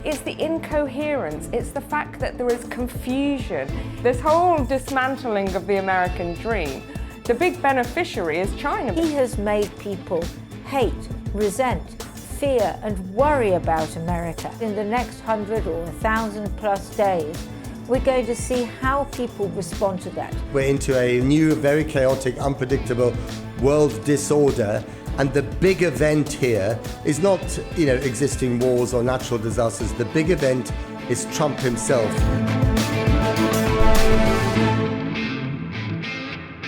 It's the incoherence, it's the fact that there is confusion, this whole dismantling of the American dream. The big beneficiary is China. He has made people hate, resent, fear and worry about America. In the next 100 or 1,000 plus days, we're going to see how people respond to that. We're into a new, very chaotic, unpredictable world disorder. And the big event here is not, existing wars or natural disasters. The big event is Trump himself.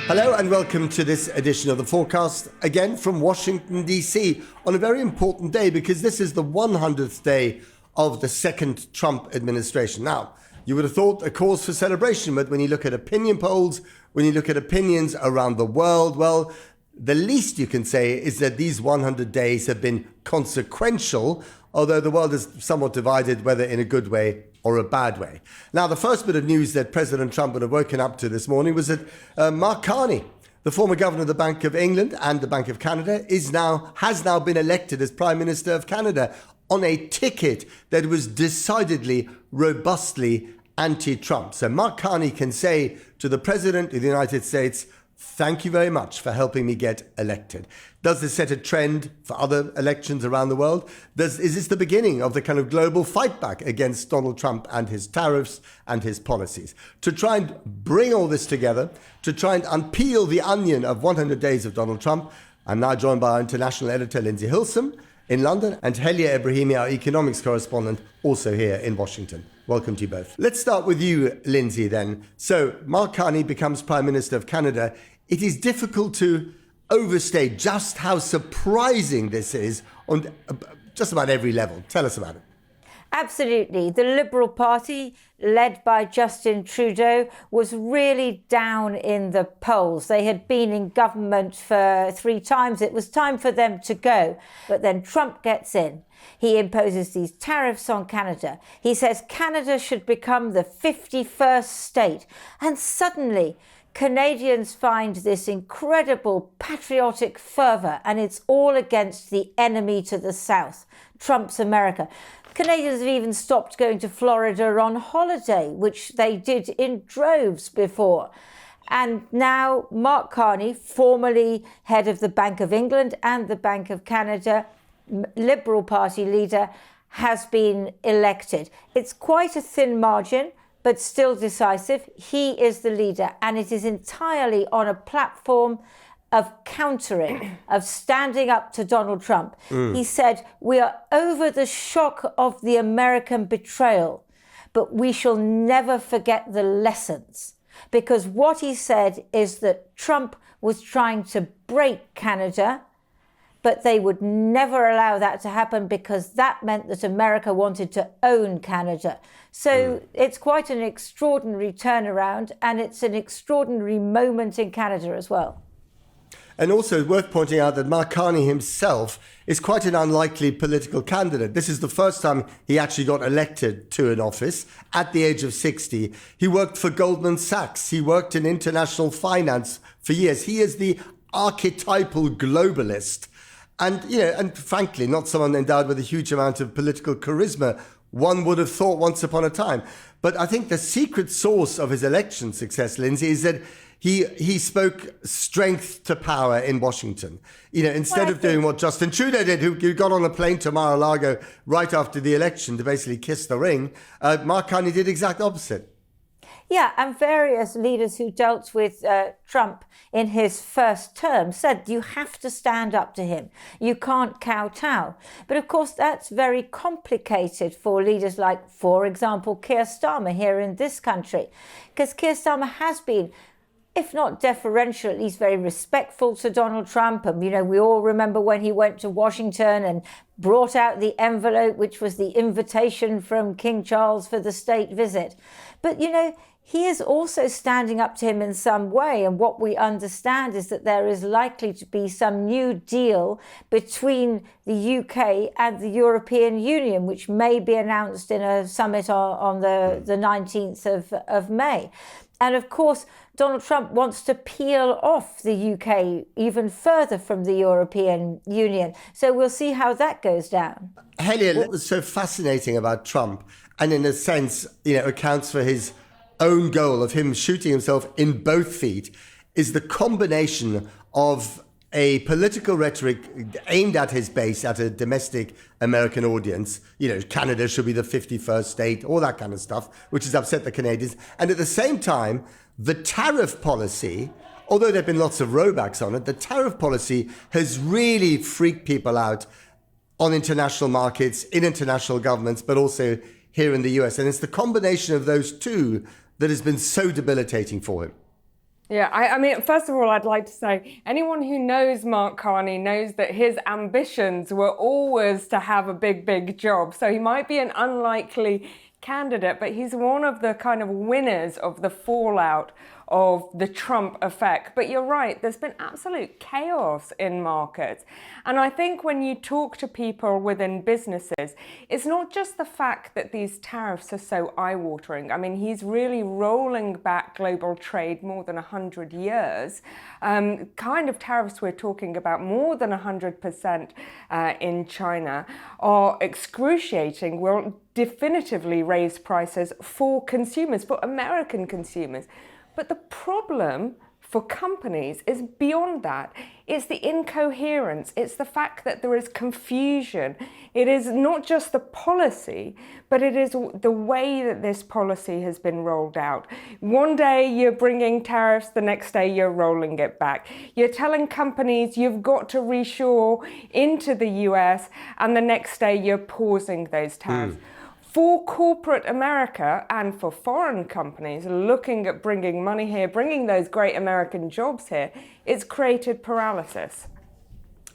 Hello and welcome to this edition of the Fourcast, again from Washington, D.C. on a very important day because this is the 100th day of the second Trump administration. Now, you would have thought a cause for celebration, but when you look at opinion polls, when you look at opinions around the world, well, the least you can say is that these 100 days have been consequential, although the world is somewhat divided, whether in a good way or a bad way. Now, the first bit of news that President Trump would have woken up to this morning was that Mark Carney, the former governor of the Bank of England and the Bank of Canada, has now been elected as Prime Minister of Canada on a ticket that was decidedly, robustly anti-Trump. So Mark Carney can say to the President of the United States, "Thank you very much for helping me get elected." Does this set a trend for other elections around the world? Is this the beginning of the kind of global fight back against Donald Trump and his tariffs and his policies? To try and bring all this together, to try and unpeel the onion of 100 days of Donald Trump, I'm now joined by our International Editor Lindsey Hilsum in London and Helia Ebrahimi, our Economics Correspondent, also here in Washington. Welcome to you both. Let's start with you, Lindsey, then. So Mark Carney becomes Prime Minister of Canada. It is difficult to overstate just how surprising this is on just about every level. Tell us about it. Absolutely. The Liberal Party, led by Justin Trudeau, was really down in the polls. They had been in government for 3 times. It was time for them to go. But then Trump gets in. He imposes these tariffs on Canada. He says Canada should become the 51st state. And suddenly, Canadians find this incredible patriotic fervour, and it's all against the enemy to the south, Trump's America. Canadians have even stopped going to Florida on holiday, which they did in droves before. And now Mark Carney, formerly head of the Bank of England and the Bank of Canada, Liberal Party leader, has been elected. It's quite a thin margin, but still decisive. He is the leader, and it is entirely on a platform of countering, of standing up to Donald Trump. He said, "We are over the shock of the American betrayal, but we shall never forget the lessons." Because what he said is that Trump was trying to break Canada, but they would never allow that to happen because that meant that America wanted to own Canada. So it's quite an extraordinary turnaround, and it's an extraordinary moment in Canada as well. And also worth pointing out that Mark Carney himself is quite an unlikely political candidate. This is the first time he actually got elected to an office at the age of 60. He worked for Goldman Sachs. He worked in international finance for years. He is the archetypal globalist. And frankly, not someone endowed with a huge amount of political charisma, one would have thought once upon a time. But I think the secret source of his election success, Lindsey, is that he spoke strength to power in Washington. Instead of doing what Justin Trudeau did, who got on a plane to Mar-a-Lago right after the election to basically kiss the ring, Mark Carney did exact opposite. Yeah, and various leaders who dealt with Trump in his first term said you have to stand up to him. You can't kowtow. But of course, that's very complicated for leaders like, for example, Keir Starmer here in this country. Because Keir Starmer has been, if not deferential, at least very respectful to Donald Trump. And, we all remember when he went to Washington and brought out the envelope, which was the invitation from King Charles for the state visit. But, he is also standing up to him in some way. And what we understand is that there is likely to be some new deal between the UK and the European Union, which may be announced in a summit on the 19th of May. And of course, Donald Trump wants to peel off the UK even further from the European Union. So we'll see how that goes down. Helia, what was so fascinating about Trump, and in a sense, accounts for his own goal of him shooting himself in both feet, is the combination of a political rhetoric aimed at his base, at a domestic American audience. Canada should be the 51st state, all that kind of stuff, which has upset the Canadians. And at the same time, the tariff policy, although there have been lots of rollbacks on it, the tariff policy has really freaked people out on international markets, in international governments, but also here in the US. And it's the combination of those two that has been so debilitating for him. Yeah, I mean, first of all, I'd like to say anyone who knows Mark Carney knows that his ambitions were always to have a big job. So he might be an unlikely candidate, but he's one of the kind of winners of the fallout of the Trump effect. But you're right, there's been absolute chaos in markets. And I think when you talk to people within businesses, it's not just the fact that these tariffs are so eye-watering. I mean, he's really rolling back global trade more than 100 years. Kind of tariffs we're talking about, more than 100% in China, are excruciating, will definitively raise prices for consumers, for American consumers. But the problem for companies is beyond that. It's the incoherence. It's the fact that there is confusion. It is not just the policy, but it is the way that this policy has been rolled out. One day you're bringing tariffs, the next day you're rolling it back. You're telling companies you've got to reshore into the US, and the next day you're pausing those tariffs. For corporate America and for foreign companies looking at bringing money here, bringing those great American jobs here, it's created paralysis.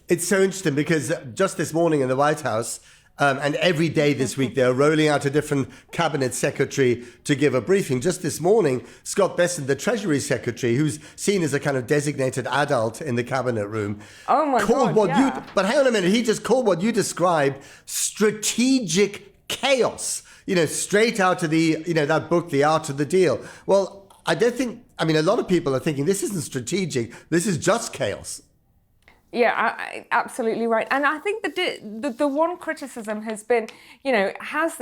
It's so interesting because just this morning in the White House, and every day this week, they're rolling out a different cabinet secretary to give a briefing. Just this morning, Scott Bessent, the Treasury Secretary, who's seen as a kind of designated adult in the cabinet room, but hang on a minute, he just called what you described strategic chaos, straight out of that book, The Art of the Deal. Well, a lot of people are thinking this isn't strategic, this is just chaos. Yeah, absolutely right. And I think the one criticism has been, has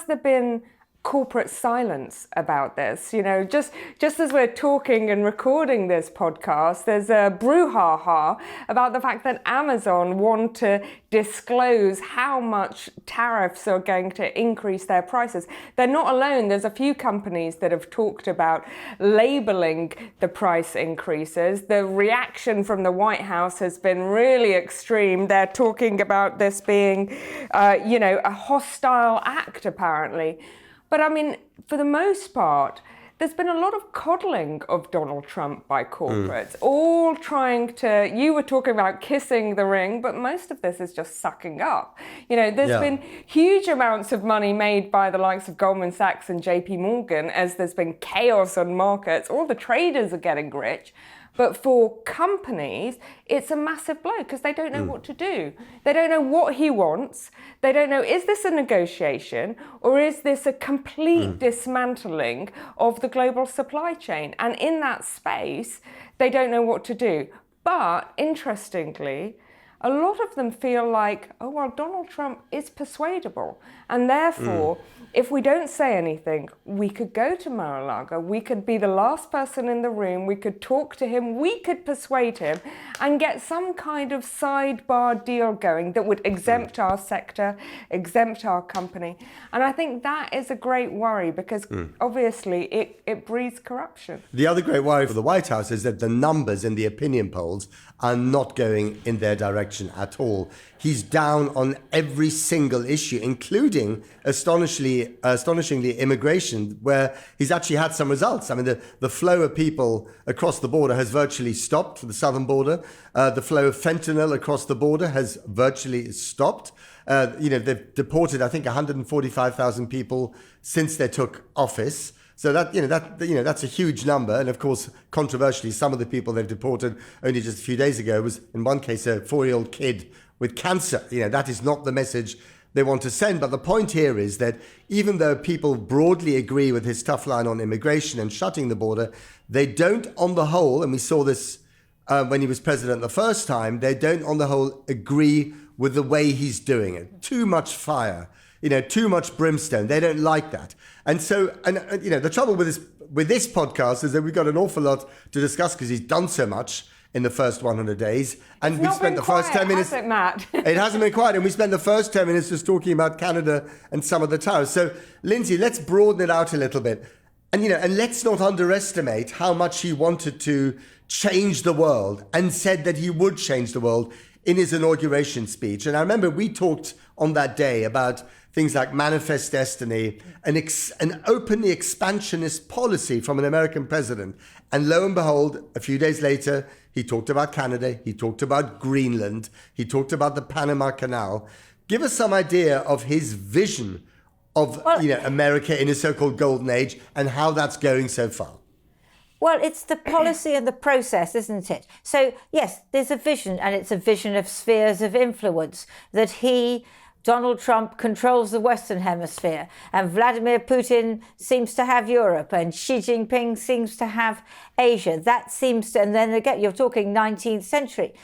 there been corporate silence about this? Just as we're talking and recording this podcast, there's a brouhaha about the fact that Amazon want to disclose how much tariffs are going to increase their prices. They're not alone. There's a few companies that have talked about labeling the price increases. The reaction from the White House has been really extreme. They're talking about this being, a hostile act, apparently. But I mean, for the most part, there's been a lot of coddling of Donald Trump by corporates, all trying to, you were talking about kissing the ring, but most of this is just sucking up. There's been huge amounts of money made by the likes of Goldman Sachs and JP Morgan as there's been chaos on markets. All the traders are getting rich. But for companies, it's a massive blow because they don't know what to do. They don't know what he wants. They don't know, is this a negotiation or is this a complete dismantling of the global supply chain? And in that space, they don't know what to do. But interestingly, a lot of them feel like, Donald Trump is persuadable. And therefore, if we don't say anything, we could go to Mar-a-Lago, we could be the last person in the room, we could talk to him, we could persuade him and get some kind of sidebar deal going that would exempt our sector, exempt our company. And I think that is a great worry because obviously it breeds corruption. The other great worry for the White House is that the numbers in the opinion polls are not going in their direction at all. He's down on every single issue, including astonishingly immigration, where he's actually had some results. I mean, the flow of people across the border has virtually stopped for the southern border. The flow of fentanyl across the border has virtually stopped. They've deported, I think, 145,000 people since they took office. So that's a huge number. And of course, controversially, some of the people they've deported only just a few days ago was, in one case, a 4-year-old kid with cancer. That is not the message they want to send. But the point here is that even though people broadly agree with his tough line on immigration and shutting the border, they don't on the whole, and we saw this when he was president the first time, they don't on the whole agree with the way he's doing it. Too much fire, too much brimstone. They don't like that. And so, the trouble with this podcast is that we've got an awful lot to discuss because he's done so much in the first 100 days. And we spent the first 10 minutes. Has it, Matt? It hasn't been quiet. And we spent the first 10 minutes just talking about Canada and some of the tariffs. So, Lindsey, let's broaden it out a little bit. And let's not underestimate how much he wanted to change the world and said that he would change the world in his inauguration speech. And I remember we talked on that day about things like manifest destiny, an openly expansionist policy from an American president. And lo and behold, a few days later, he talked about Canada, he talked about Greenland, he talked about the Panama Canal. Give us some idea of his vision of America in a so-called golden age and how that's going so far. Well, it's the policy and the process, isn't it? So, yes, there's a vision, and it's a vision of spheres of influence, that Donald Trump, controls the Western Hemisphere, and Vladimir Putin seems to have Europe, and Xi Jinping seems to have Asia. That seems to, and then again, you're talking 19th century.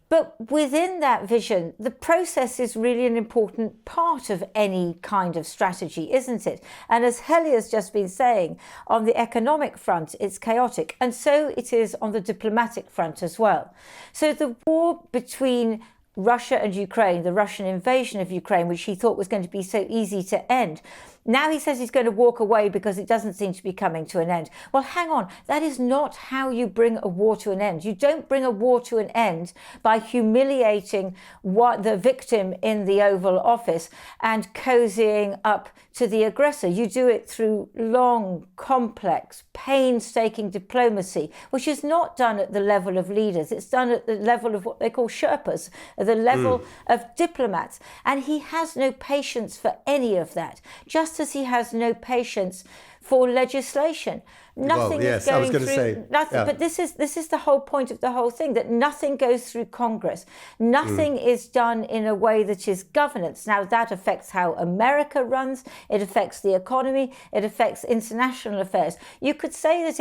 But within that vision, the process is really an important part of any kind of strategy, isn't it? And as Helia's just been saying, on the economic front, it's chaotic. And so it is on the diplomatic front as well. So the war between Russia and Ukraine, the Russian invasion of Ukraine, which he thought was going to be so easy to end, now he says he's going to walk away because it doesn't seem to be coming to an end. Well, hang on. That is not how you bring a war to an end. You don't bring a war to an end by humiliating the victim in the Oval Office and cozying up to the aggressor. You do it through long, complex, painstaking diplomacy, which is not done at the level of leaders. It's done at the level of what they call Sherpas, at the level of diplomats. And he has no patience for any of that. Just as he has no patience for legislation. Nothing is going through nothing. Yeah. But this is the whole point of the whole thing, that nothing goes through Congress. Nothing is done in a way that is governance. Now that affects how America runs, it affects the economy, it affects international affairs. You could say that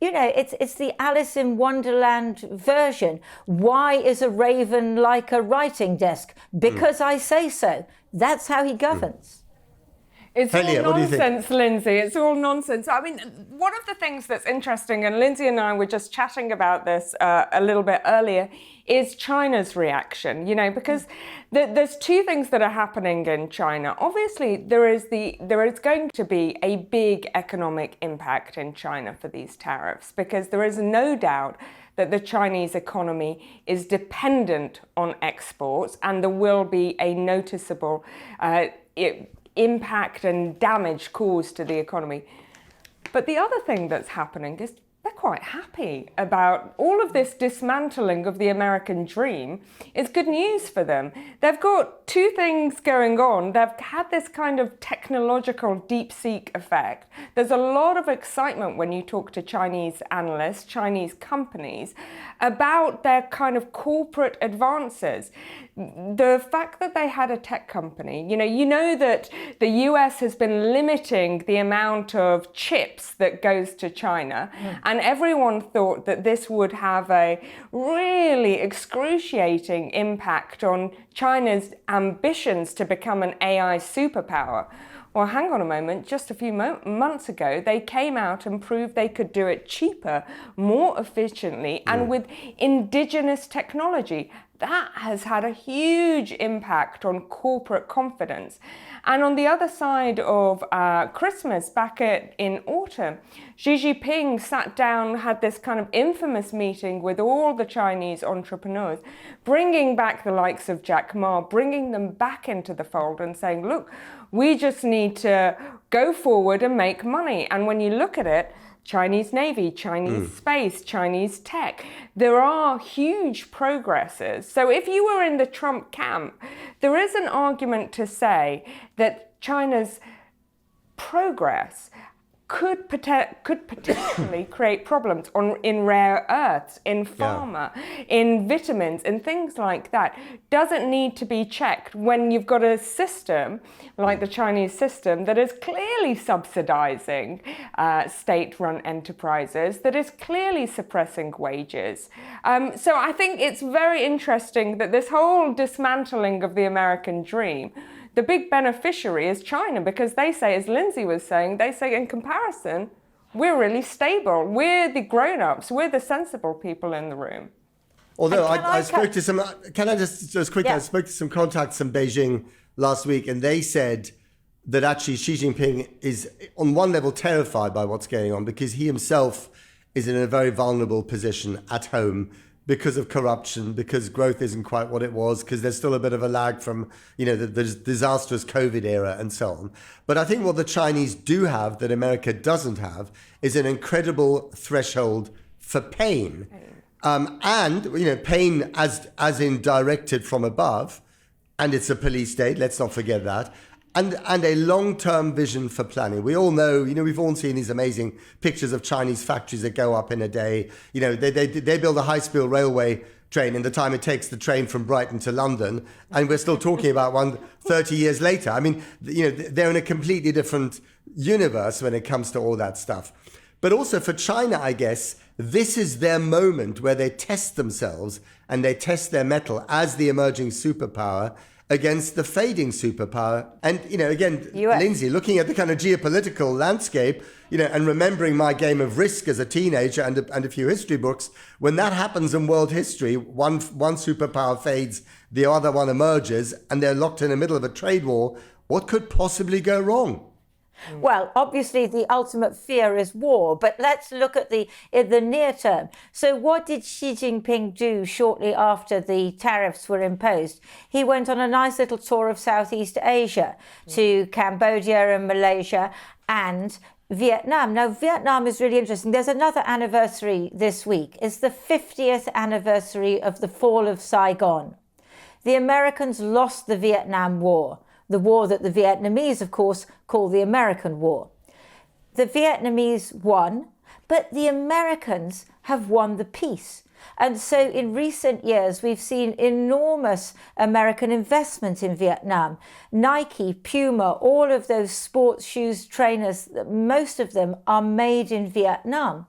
it's the Alice in Wonderland version. Why is a raven like a writing desk? Because I say so. That's how he governs. It's Helia, all nonsense, Lindsey. It's all nonsense. I mean, one of the things that's interesting, and Lindsey and I were just chatting about this a little bit earlier, is China's reaction. Because there's two things that are happening in China. Obviously, there is going to be a big economic impact in China for these tariffs, because there is no doubt that the Chinese economy is dependent on exports, and there will be a noticeable impact and damage caused to the economy. But the other thing that's happening is they're quite happy about all of this dismantling of the American dream. It's good news for them. They've got two things going on. They've had this kind of technological DeepSeek effect. There's a lot of excitement when you talk to Chinese analysts, Chinese companies, about their kind of corporate advances. The fact that they had a tech company, you know that the US has been limiting the amount of chips that goes to China, and everyone thought that this would have a really excruciating impact on China's ambitions to become an AI superpower. Well, hang on a moment, just a few months ago, they came out and proved they could do it cheaper, more efficiently, and with indigenous technology. That has had a huge impact on corporate confidence. And on the other side of Christmas, back in autumn, Xi Jinping sat down, had this kind of infamous meeting with all the Chinese entrepreneurs, bringing back the likes of Jack Ma, bringing them back into the fold and saying, look, we just need to go forward and make money. And when you look at it, Chinese Navy, Chinese space, Chinese tech. There are huge progresses. So if you were in the Trump camp, there is an argument to say that China's progress could potentially create problems in rare earths, in pharma, in vitamins, and things like that, doesn't need to be checked when you've got a system like the Chinese system that is clearly subsidizing state-run enterprises, that is clearly suppressing wages. So I think it's very interesting that this whole dismantling of the American dream, the big beneficiary is China, because they say, as Lindsey was saying, they say in comparison, we're really stable. We're the grown-ups. We're the sensible people in the room. Although I spoke to some, can I just quickly, I spoke to some contacts in Beijing last week, and they said that actually Xi Jinping is on one level terrified by what's going on, because he himself is in a very vulnerable position at home because of corruption, because growth isn't quite what it was, because there's still a bit of a lag from, the disastrous COVID era and so on. But I think what the Chinese do have that America doesn't have is an incredible threshold for pain. And pain as in directed from above, and it's a police state, let's not forget that. And a long-term vision for planning. We all know, we've all seen these amazing pictures of Chinese factories that go up in a day. They build a high-speed railway train in the time it takes the train from Brighton to London, and we're still talking about one 30 years later. I mean, they're in a completely different universe when it comes to all that stuff. But also for China, I guess, this is their moment where they test themselves and they test their mettle as the emerging superpower against the fading superpower. And, again, Lindsey, looking at the kind of geopolitical landscape, and remembering my game of Risk as a teenager and a few history books, when that happens in world history, one superpower fades, the other one emerges, and they're locked in the middle of a trade war, what could possibly go wrong? Well, obviously the ultimate fear is war, but let's look at in the near term. So what did Xi Jinping do shortly after the tariffs were imposed? He went on a nice little tour of Southeast Asia to Cambodia and Malaysia and Vietnam. Now, Vietnam is really interesting. There's another anniversary this week. It's the 50th anniversary of the fall of Saigon. The Americans lost the Vietnam War. The war that the Vietnamese, of course, call the American War. The Vietnamese won, but the Americans have won the peace. And so in recent years, we've seen enormous American investment in Vietnam. Nike, Puma, all of those sports shoes trainers, most of them are made in Vietnam.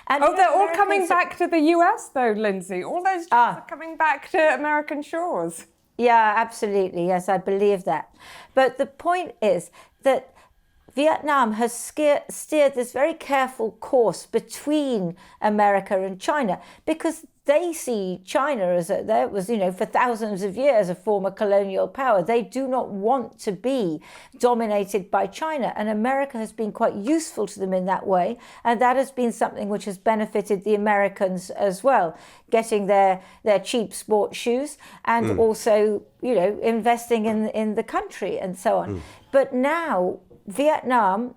And they're all coming back to the US, though, Lindsey. All those jobs are coming back to American shores. Yeah, absolutely. Yes, I believe that. But the point is that Vietnam has steered this very careful course between America and China, because they see China as there was, for thousands of years, a former colonial power. They do not want to be dominated by China. And America has been quite useful to them in that way. And that has been something which has benefited the Americans as well, getting their cheap sports shoes and also, investing in the country and so on. But now, Vietnam,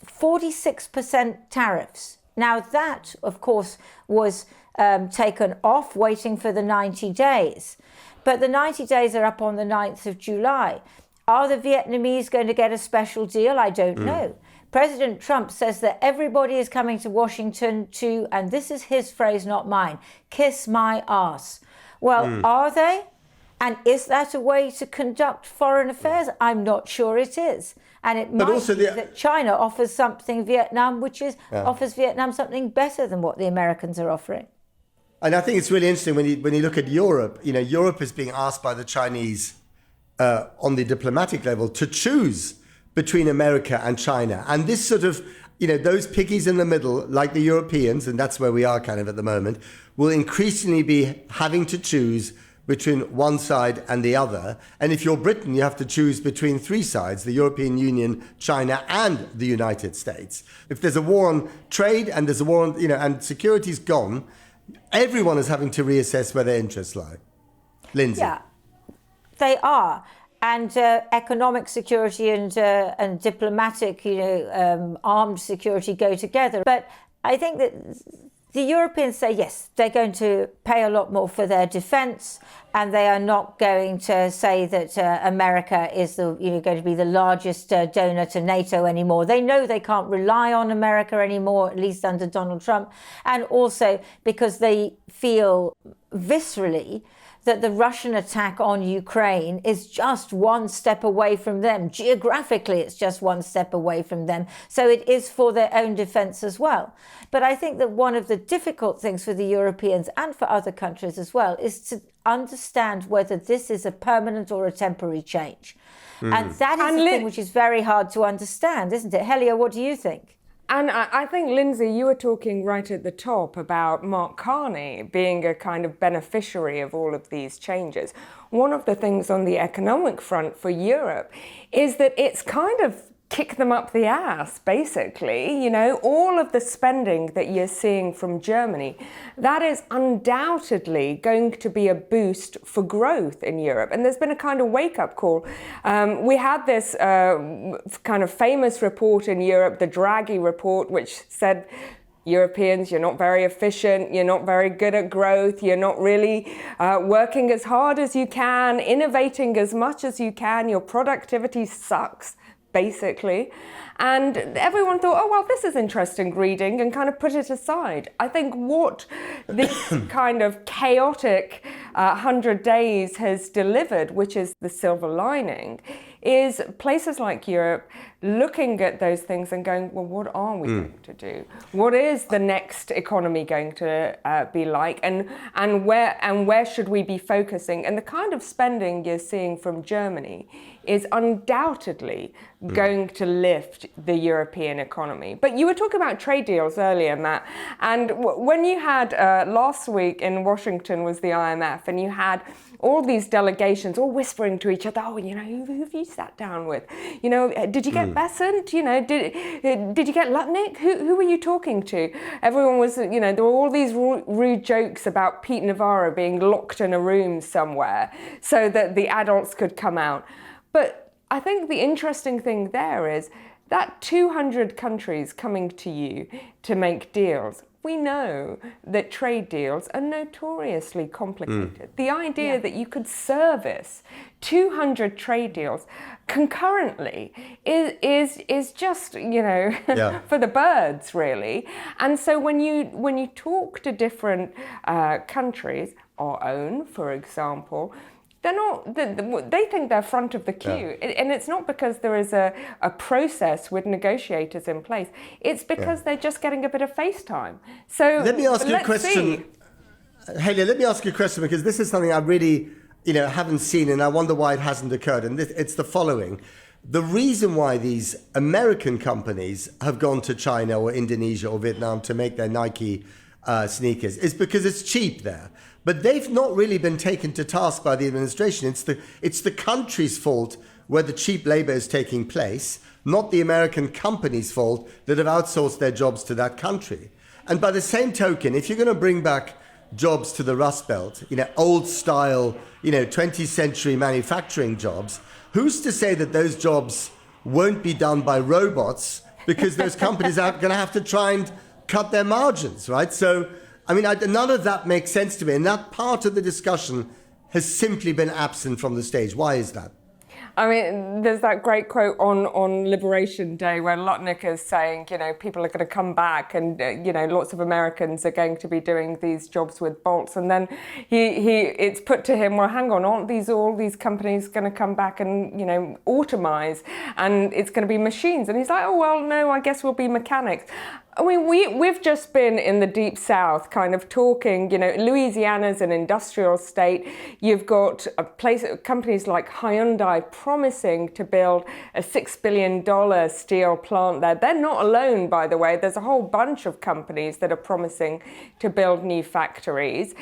46% tariffs. Now that, of course, was taken off, waiting for the 90 days. But the 90 days are up on the 9th of July. Are the Vietnamese going to get a special deal? I don't know. President Trump says that everybody is coming to Washington to, and this is his phrase, not mine, kiss my ass. Well, are they? And is that a way to conduct foreign affairs? I'm not sure it is. And it might be that China offers something Vietnam, which offers Vietnam something better than what the Americans are offering. And I think it's really interesting when you look at Europe. Europe is being asked by the Chinese on the diplomatic level to choose between America and China. And this sort of, those piggies in the middle, like the Europeans, and that's where we are kind of at the moment, will increasingly be having to choose between one side and the other. And if you're Britain, you have to choose between three sides: the European Union, China, and the United States. If there's a war on trade and there's a war on, and security's gone, everyone is having to reassess where their interests lie. Lindsey. Yeah, they are. And economic security and diplomatic, armed security go together. But I think that The Europeans say, yes, they're going to pay a lot more for their defence, and they are not going to say that America is going to be the largest donor to NATO anymore. They know they can't rely on America anymore, at least under Donald Trump, and also because they feel viscerally that the Russian attack on Ukraine is just one step away from them. Geographically, it's just one step away from them. So it is for their own defence as well. But I think that one of the difficult things for the Europeans and for other countries as well is to understand whether this is a permanent or a temporary change. And that is the thing which is very hard to understand, isn't it? Helia, what do you think? And I think, Lindsey, you were talking right at the top about Mark Carney being a kind of beneficiary of all of these changes. One of the things on the economic front for Europe is that it's kind of kick them up the ass, basically. You know, all of the spending that you're seeing from Germany, that is undoubtedly going to be a boost for growth in Europe. And there's been a kind of wake-up call. We had this kind of famous report in Europe, the Draghi report, which said, Europeans, you're not very efficient, you're not very good at growth, you're not really working as hard as you can, innovating as much as you can, your productivity sucks, basically. And everyone thought, oh, well, this is interesting reading, and kind of put it aside. I think what this kind of chaotic 100 days has delivered, which is the silver lining, is places like Europe looking at those things and going, well, what are we going to do? What is the next economy going to be like? And where should we be focusing? And the kind of spending you're seeing from Germany is undoubtedly going to lift the European economy. But you were talking about trade deals earlier, Matt. And when you had last week in Washington was the IMF, and you had all these delegations all whispering to each other, oh, you know, who have you sat down with? You know, did you get Besant? You know, did you get Lutnick? Who were you talking to? Everyone was, you know, there were all these rude jokes about Pete Navarro being locked in a room somewhere so that the adults could come out. But I think the interesting thing there is that 200 countries coming to you to make deals. We know that trade deals are notoriously complicated. The idea that you could service 200 trade deals concurrently is just, you know, for the birds, really. And so when you talk to different countries, our own, for example, they think they're front of the queue. And it's not because there is a process with negotiators in place. It's because they're just getting a bit of face time. So let me ask you a question. Helia, let me ask you a question, because this is something I really, you know, haven't seen, and I wonder why it hasn't occurred. And it's the following. The reason why these American companies have gone to China or Indonesia or Vietnam to make their Nike sneakers is because it's cheap there. But they've not really been taken to task by the administration. It's the country's fault where the cheap labor is taking place, not the American company's fault that have outsourced their jobs to that country. And by the same token, if you're going to bring back jobs to the Rust Belt, you know, old style, you know, 20th century manufacturing jobs, who's to say that those jobs won't be done by robots, because those companies are going to have to try and cut their margins, right? So, I mean, none of that makes sense to me. And that part of the discussion has simply been absent from the stage. Why is that? I mean, there's that great quote on Liberation Day where Lutnick is saying, you know, people are going to come back and, you know, lots of Americans are going to be doing these jobs with bolts. And then it's put to him, well, hang on, aren't all these companies going to come back and, you know, automize, and it's going to be machines? And he's like, oh, well, no, I guess we'll be mechanics. I mean, we've just been in the Deep South kind of talking, you know, Louisiana's an industrial state. You've got companies like Hyundai promising to build a $6 billion steel plant there. They're not alone, by the way. There's a whole bunch of companies that are promising to build new factories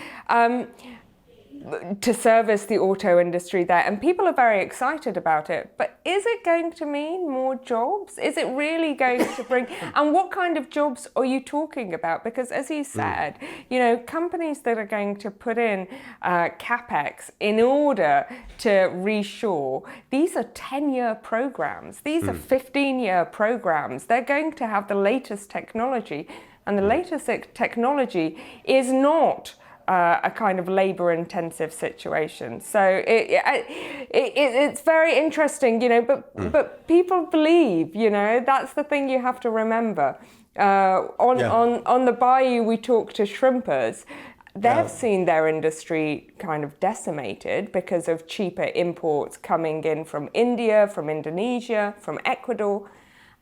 to service the auto industry there, and people are very excited about it. But is it going to mean more jobs? Is it really going to bring, and what kind of jobs are you talking about? Because as you said, you know, companies that are going to put in capex in order to reshore, these are 10-year programs, these are 15-year programs. They're going to have the latest technology. and the latest technology is not a kind of labor-intensive situation. So it's very interesting, but people believe, that's the thing you have to remember. On the bayou, we talk to shrimpers. They've seen their industry kind of decimated because of cheaper imports coming in from India, from Indonesia, from Ecuador.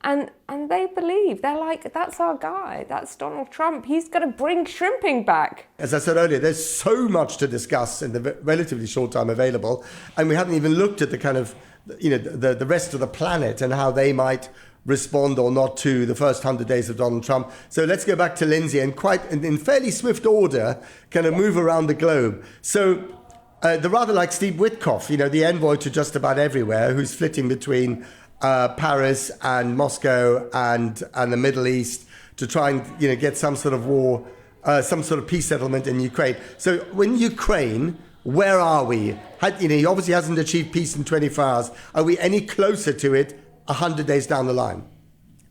And they believe, they're like, that's our guy, that's Donald Trump. He's going to bring shrimping back. As I said earlier, there's so much to discuss in the relatively short time available. And we haven't even looked at the kind of, the rest of the planet and how they might respond or not to the first 100 days of Donald Trump. So let's go back to Lindsey and quite in fairly swift order, kind of move around the globe. So the rather like Steve Witkoff, the envoy to just about everywhere, who's flitting between Paris and Moscow and the Middle East to try and get some sort of war, some sort of peace settlement in Ukraine. So when Ukraine, where are we? He obviously hasn't achieved peace in 24 hours. Are we any closer to it 100 days down the line?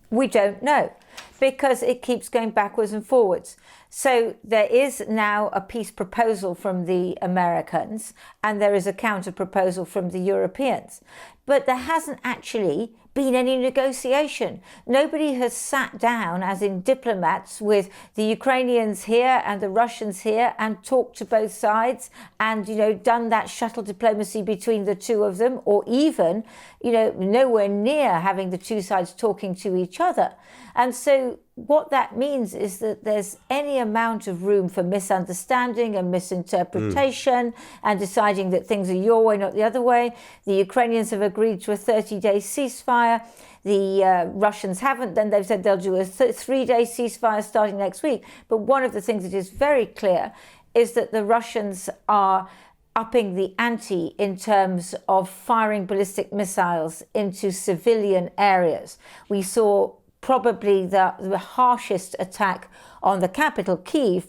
We don't know, because it keeps going backwards and forwards. So there is now a peace proposal from the Americans, and there is a counter proposal from the Europeans. But there hasn't actually been any negotiation. Nobody has sat down, as in diplomats, with the Ukrainians here and the Russians here and talked to both sides and, done that shuttle diplomacy between the two of them, or even, nowhere near having the two sides talking to each other. And so what that means is that there's any amount of room for misunderstanding and misinterpretation and deciding that things are your way, not the other way. The Ukrainians have agreed to a 30-day ceasefire. The Russians haven't. Then they've said they'll do a 3-day ceasefire starting next week. But one of the things that is very clear is that the Russians are upping the ante in terms of firing ballistic missiles into civilian areas. We saw probably the harshest attack on the capital, Kyiv.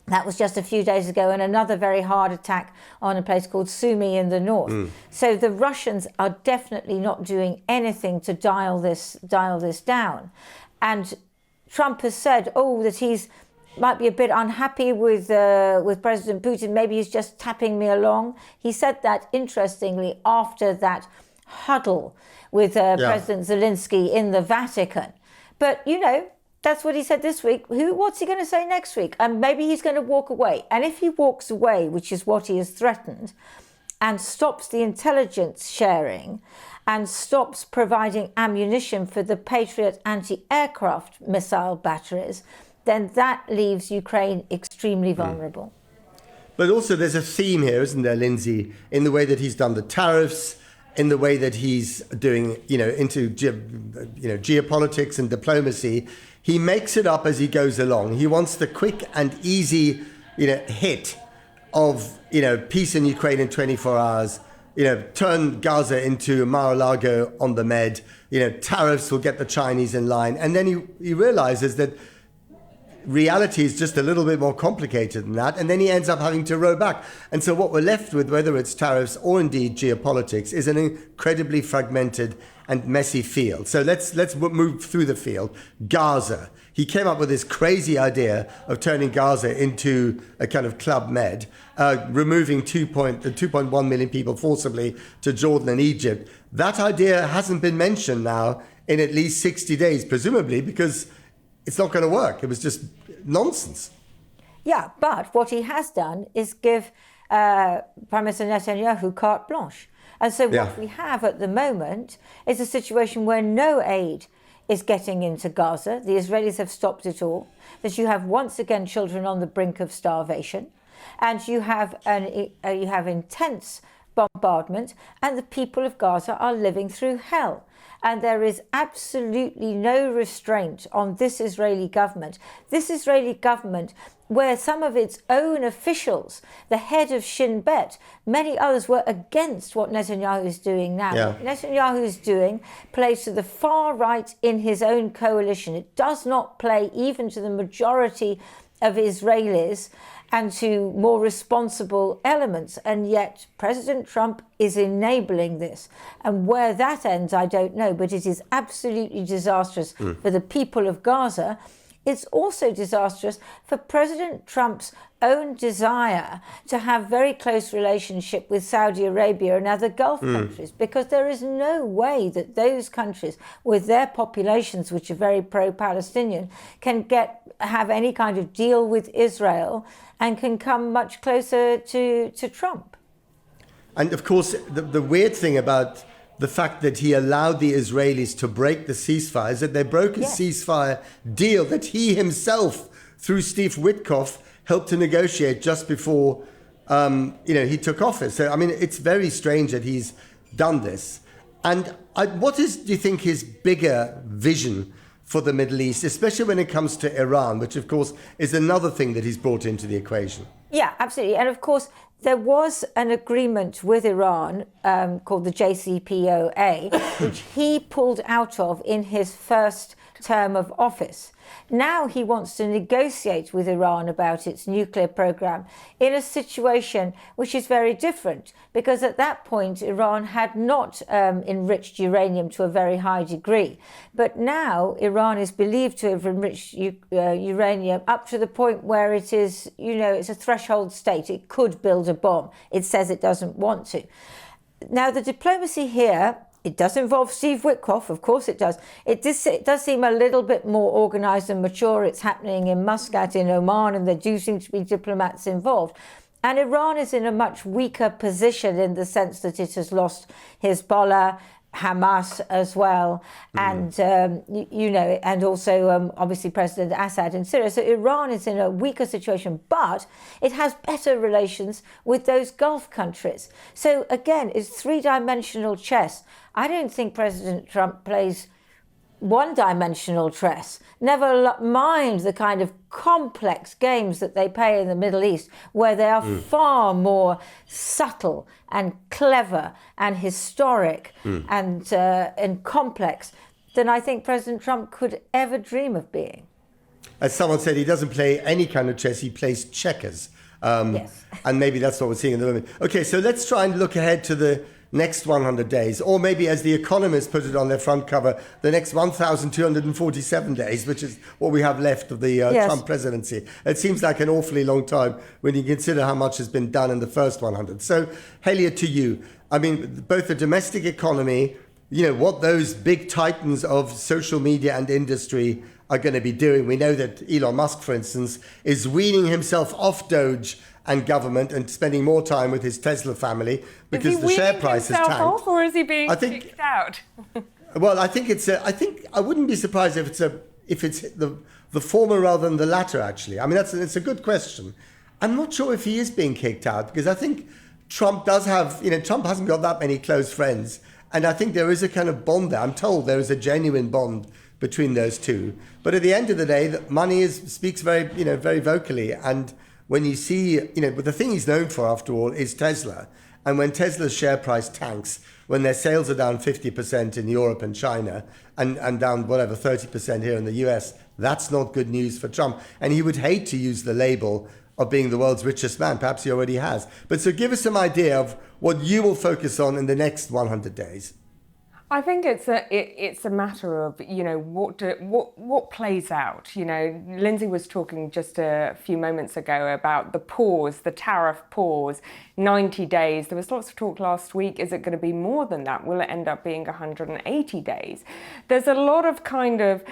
That was just a few days ago, and another very hard attack on a place called Sumy in the north. So the Russians are definitely not doing anything to dial this down. And Trump has said, that he's might be a bit unhappy with President Putin. Maybe he's just tapping me along. He said that, interestingly, after that huddle with President Zelensky in the Vatican. But, that's what he said this week. What's he going to say next week? And maybe he's going to walk away. And if he walks away, which is what he has threatened, and stops the intelligence sharing and stops providing ammunition for the Patriot anti-aircraft missile batteries, then that leaves Ukraine extremely vulnerable. But also there's a theme here, isn't there, Lindsey, in the way that he's done the tariffs, in the way that he's doing, into geopolitics and diplomacy. He makes it up as he goes along. He wants the quick and easy, hit of, peace in Ukraine in 24 hours, turn Gaza into Mar-a-Lago on the Med, tariffs will get the Chinese in line. And then he realizes that reality is just a little bit more complicated than that, and then he ends up having to row back. And so what we're left with, whether it's tariffs or indeed geopolitics, is an incredibly fragmented and messy field. So let's move through the field. Gaza. He came up with this crazy idea of turning Gaza into a kind of Club Med, removing 2.1 million people forcibly to Jordan and Egypt. That idea hasn't been mentioned now in at least 60 days, presumably because it's not going to work. It was just nonsense. Yeah, but what he has done is give Prime Minister Netanyahu carte blanche. And so what we have at the moment is a situation where no aid is getting into Gaza. The Israelis have stopped it all. That you have once again children on the brink of starvation, and you have intense bombardment, and the people of Gaza are living through hell. And there is absolutely no restraint on this Israeli government. This Israeli government, where some of its own officials, the head of Shin Bet, many others were against what Netanyahu is doing now. Yeah. What Netanyahu is doing plays to the far right in his own coalition. It does not play even to the majority of Israelis and to more responsible elements. And yet President Trump is enabling this. And where that ends, I don't know, but it is absolutely disastrous for the people of Gaza. It's also disastrous for President Trump's own desire to have very close relationship with Saudi Arabia and other Gulf countries, because there is no way that those countries, with their populations which are very pro-Palestinian, can have any kind of deal with Israel and can come much closer to Trump. And of course, the weird thing about the fact that he allowed the Israelis to break the ceasefire is that they broke a ceasefire deal that he himself, through Steve Witkoff, helped to negotiate just before he took office. So, I mean, it's very strange that he's done this. And what do you think his bigger vision for the Middle East, especially when it comes to Iran, which, of course, is another thing that he's brought into the equation? Yeah, absolutely. And of course, there was an agreement with Iran called the JCPOA, which he pulled out of in his first term of office. Now he wants to negotiate with Iran about its nuclear program in a situation which is very different, because at that point Iran had not enriched uranium to a very high degree. But now Iran is believed to have enriched uranium up to the point where it is, it's a threshold state. It could build a bomb. It says it doesn't want to. Now, the diplomacy here, it does involve Steve Witkoff, of course it does. It does seem a little bit more organised and mature. It's happening in Muscat, in Oman, and there do seem to be diplomats involved. And Iran is in a much weaker position in the sense that it has lost Hezbollah, Hamas as well, and and also obviously President Assad in Syria. So Iran is in a weaker situation, but it has better relations with those Gulf countries. So again, it's three-dimensional chess. I don't think President Trump plays one-dimensional chess. Never mind the kind of complex games that they play in the Middle East, where they are far more subtle and clever and historic and complex than I think President Trump could ever dream of being. As someone said, he doesn't play any kind of chess, he plays checkers. Yes. And maybe that's what we're seeing in the moment. Okay, so let's try and look ahead to the next 100 days, or maybe as the Economist put it on their front cover, the next 1,247 days, which is what we have left of the Trump presidency. It seems like an awfully long time when you consider how much has been done in the first 100. So, Helia, to you, I mean, both the domestic economy, what those big titans of social media and industry are going to be doing. We know that Elon Musk, for instance, is weaning himself off Doge and government and spending more time with his Tesla family because the share price has tanked. Off, or is he being kicked out? Well, I think I wouldn't be surprised if it's the former rather than the latter. Actually, I mean it's a good question. I'm not sure if he is being kicked out, because I think Trump does have Trump hasn't got that many close friends, and I think there is a kind of bond there. I'm told there is a genuine bond between those two. But at the end of the day, money speaks very very vocally. And when you see, but the thing he's known for, after all, is Tesla. And when Tesla's share price tanks, when their sales are down 50% in Europe and China, and down 30% here in the US, that's not good news for Trump. And he would hate to use the label of being the world's richest man. Perhaps he already has. But so give us some idea of what you will focus on in the next 100 days. I think it's a matter of what plays out. Lindsey was talking just a few moments ago about the tariff pause, 90 days. There was lots of talk last week. Is it going to be more than that? Will it end up being 180 days? There's a lot of kind of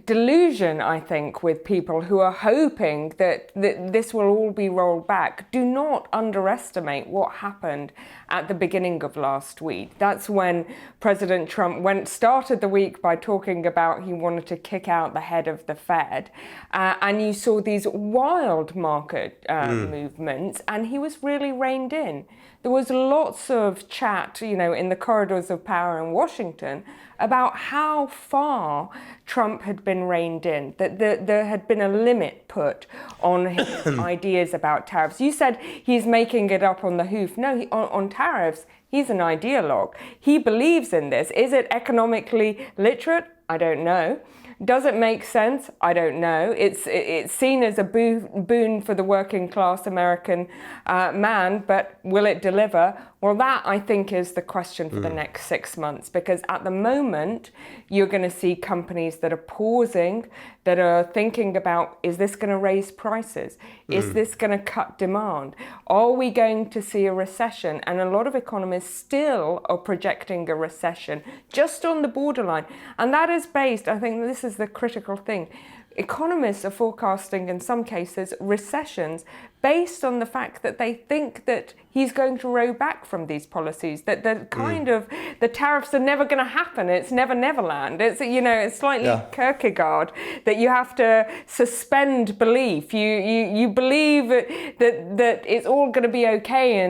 delusion, I think, with people who are hoping that this will all be rolled back. Do not underestimate what happened at the beginning of last week. That's when President Trump started the week by talking about he wanted to kick out the head of the Fed. And you saw these wild market movements, and he was really reined in. There was lots of chat, in the corridors of power in Washington about how far Trump had been reined in, that there had been a limit put on his ideas about tariffs. You said he's making it up on the hoof. No, on tariffs, he's an ideologue. He believes in this. Is it economically literate? I don't know. Does it make sense? I don't know. It's seen as a boon for the working class American man, but will it deliver? Well, that, I think, is the question for the next 6 months, because at the moment, you're going to see companies that are pausing, that are thinking about, is this going to raise prices? Is this going to cut demand? Are we going to see a recession? And a lot of economists still are projecting a recession just on the borderline. And that is based, I think this is the critical thing, economists are forecasting, in some cases, recessions based on the fact that they think that he's going to row back from these policies, that the kind of, the tariffs are never going to happen. It's never Neverland. It's, it's slightly Kierkegaard, that you have to suspend belief. You believe that it's all going to be okay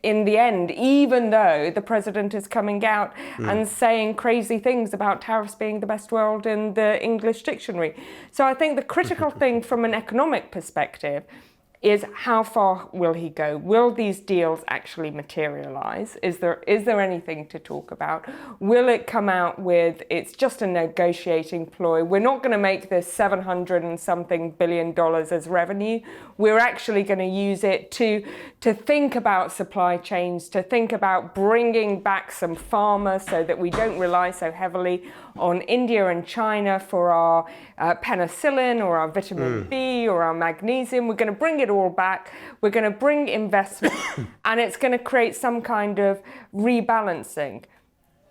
in the end, even though the president is coming out and saying crazy things about tariffs being the best word in the English dictionary. So I think the critical thing from an economic perspective is, how far will he go? Will these deals actually materialize? Is there anything to talk about? Will it come out with, it's just a negotiating ploy? We're not going to make this $700 and something billion as revenue. We're actually going to use it to think about supply chains, to think about bringing back some pharma so that we don't rely so heavily on India and China for our penicillin or our vitamin B or our magnesium. We're going to bring it all back. We're going to bring investment and it's going to create some kind of rebalancing.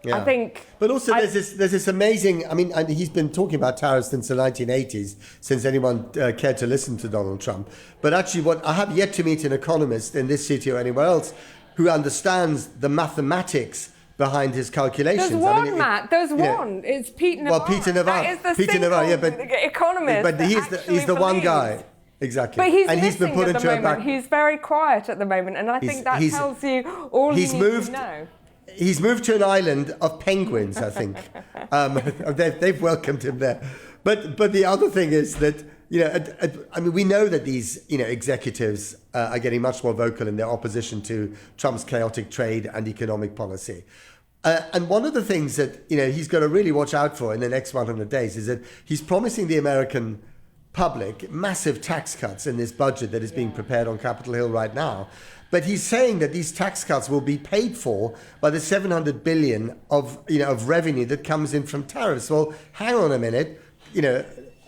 Yeah. I think. But also there's this amazing, and he's been talking about tariffs since the 1980s, since anyone cared to listen to Donald Trump. But actually what I have yet to meet an economist in this city or anywhere else who understands the mathematics behind his calculations. There's one, Matt. There's one. It's Pete Navarro. Well, Peter Navarro. That is the Peter Navarro, yeah, but economist. But he's the one guy. Exactly. But he's he's been put at into the moment. He's very quiet at the moment, and I think that tells you all you need to know. He's moved to an island of penguins, I think. They've welcomed him there. But the other thing is that, we know that these, executives are getting much more vocal in their opposition to Trump's chaotic trade and economic policy. And one of the things that, he's got to really watch out for in the next 100 days is that he's promising the American public massive tax cuts in this budget that is being prepared on Capitol Hill right now. But he's saying that these tax cuts will be paid for by the 700 billion of revenue that comes in from tariffs. Well, hang on a minute.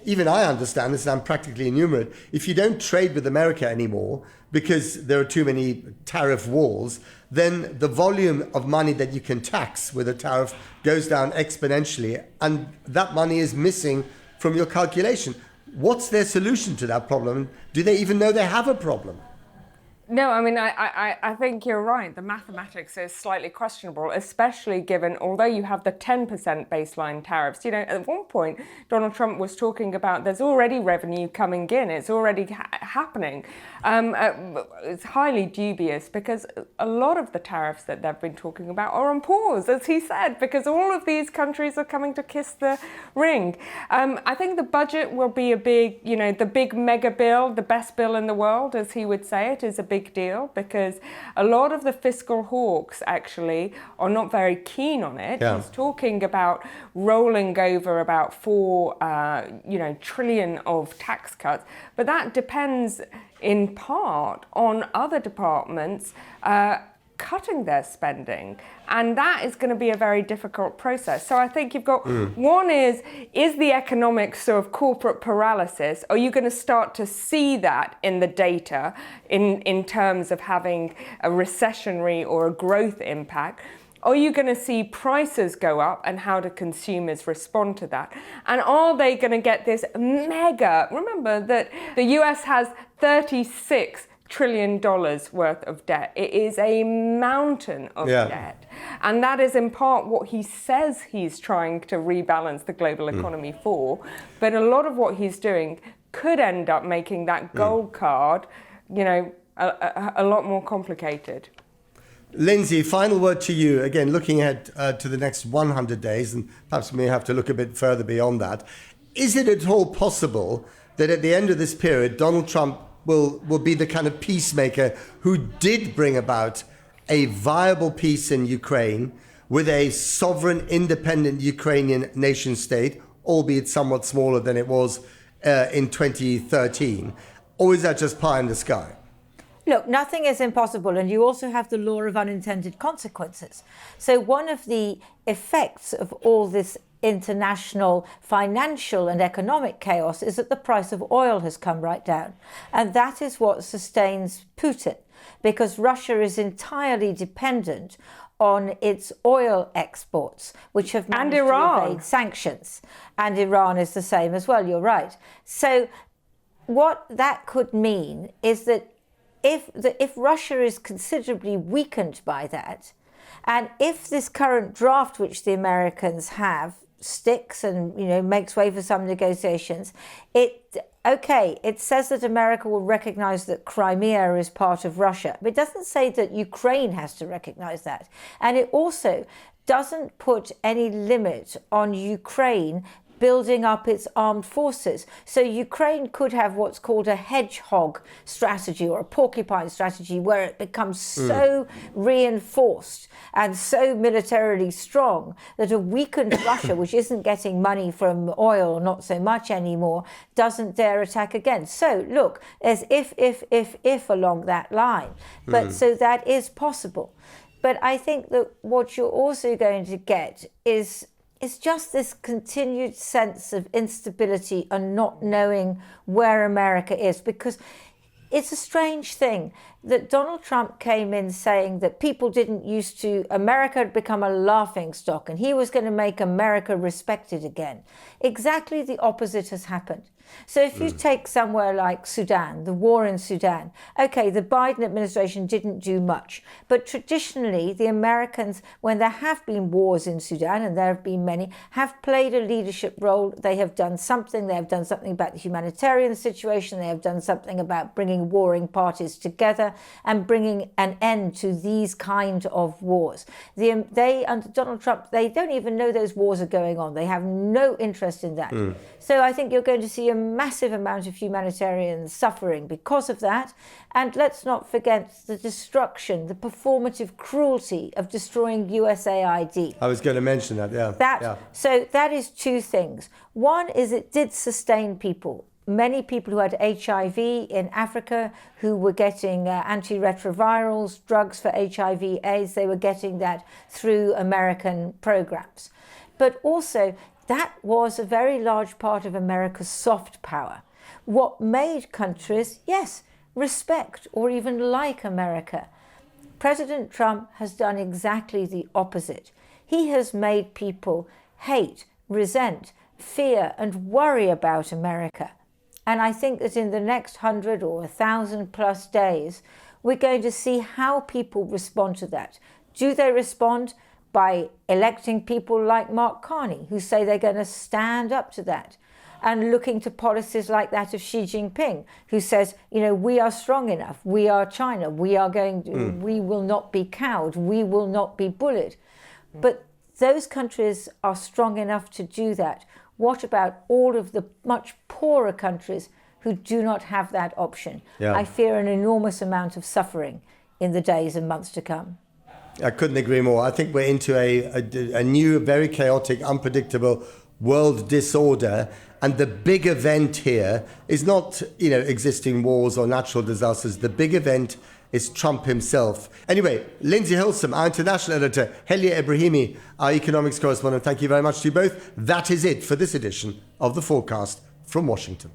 Even I understand this, and I'm practically innumerate. If you don't trade with America anymore because there are too many tariff wars, then the volume of money that you can tax with a tariff goes down exponentially, and that money is missing from your calculation. What's their solution to that problem? Do they even know they have a problem? No, I think you're right. The mathematics is slightly questionable, especially given, although you have the 10% baseline tariffs, at one point, Donald Trump was talking about there's already revenue coming in. It's already happening. It's highly dubious because a lot of the tariffs that they've been talking about are on pause, as he said, because all of these countries are coming to kiss the ring. I think the budget will be a big, the big mega bill, the best bill in the world, as he would say it, is a big deal, because a lot of the fiscal hawks actually are not very keen on it. Yeah. He's talking about rolling over about $4 trillion of tax cuts, but that depends in part on other departments cutting their spending, and that is going to be a very difficult process. So I think you've got one is the economic sort of corporate paralysis? Are you going to start to see that in the data in terms of having a recessionary or a growth impact? Are you going to see prices go up, and how do consumers respond to that? And are they going to get this mega, remember that the US has $36 trillion worth of debt. It is a mountain of debt. And that is in part what he says he's trying to rebalance the global economy for. But a lot of what he's doing could end up making that gold card, a lot more complicated. Lindsey, final word to you. Again, looking ahead to the next 100 days, and perhaps we may have to look a bit further beyond that. Is it at all possible that at the end of this period, Donald Trump will be the kind of peacemaker who did bring about a viable peace in Ukraine with a sovereign, independent Ukrainian nation state, albeit somewhat smaller than it was in 2013? Or is that just pie in the sky? Look, nothing is impossible, and you also have the law of unintended consequences. So one of the effects of all this international financial and economic chaos is that the price of oil has come right down. And that is what sustains Putin, because Russia is entirely dependent on its oil exports, which have managed to evade sanctions. And Iran is the same as well, you're right. So what that could mean is that if Russia is considerably weakened by that, and if this current draft which the Americans have sticks and makes way for some negotiations, it says that America will recognize that Crimea is part of Russia, but it doesn't say that Ukraine has to recognize that. And it also doesn't put any limit on Ukraine building up its armed forces. So Ukraine could have what's called a hedgehog strategy or a porcupine strategy, where it becomes so reinforced and so militarily strong that a weakened Russia, which isn't getting money from oil, not so much anymore, doesn't dare attack again. So look, there's if along that line. But so that is possible. But I think that what you're also going to get is just this continued sense of instability and not knowing where America is, because it's a strange thing that Donald Trump came in saying that people didn't used to, America had become a laughing stock and he was going to make America respected again. Exactly the opposite has happened. So if you take somewhere like Sudan, the war in Sudan, okay, the Biden administration didn't do much, but traditionally the Americans, when there have been wars in Sudan, and there have been many, have played a leadership role. They have done something. They have done something about the humanitarian situation. They have done something about bringing warring parties together and bringing an end to these kind of wars. They, under Donald Trump, they don't even know those wars are going on. They have no interest in that. So I think you're going to see a massive amount of humanitarian suffering because of that. And let's not forget the destruction, the performative cruelty of destroying USAID. I was going to mention that, yeah. So that is two things. One is it did sustain people. Many people who had HIV in Africa who were getting antiretrovirals, drugs for HIV, AIDS, they were getting that through American programs. But also, that was a very large part of America's soft power. What made countries, yes, respect or even like America. President Trump has done exactly the opposite. He has made people hate, resent, fear, and worry about America. And I think that in the next 100 or 1,000 plus days, we're going to see how people respond to that. Do they respond by electing people like Mark Carney, who say they're going to stand up to that, and looking to policies like that of Xi Jinping, who says, we are strong enough, we are China, we will not be cowed, we will not be bullied. But those countries are strong enough to do that. What about all of the much poorer countries who do not have that option? Yeah. I fear an enormous amount of suffering in the days and months to come. I couldn't agree more. I think we're into a new, very chaotic, unpredictable world disorder. And the big event here is not, existing wars or natural disasters. The big event is Trump himself. Anyway, Lindsey Hilsum, our international editor, Helia Ebrahimi, our economics correspondent, thank you very much to you both. That is it for this edition of the Forecast from Washington.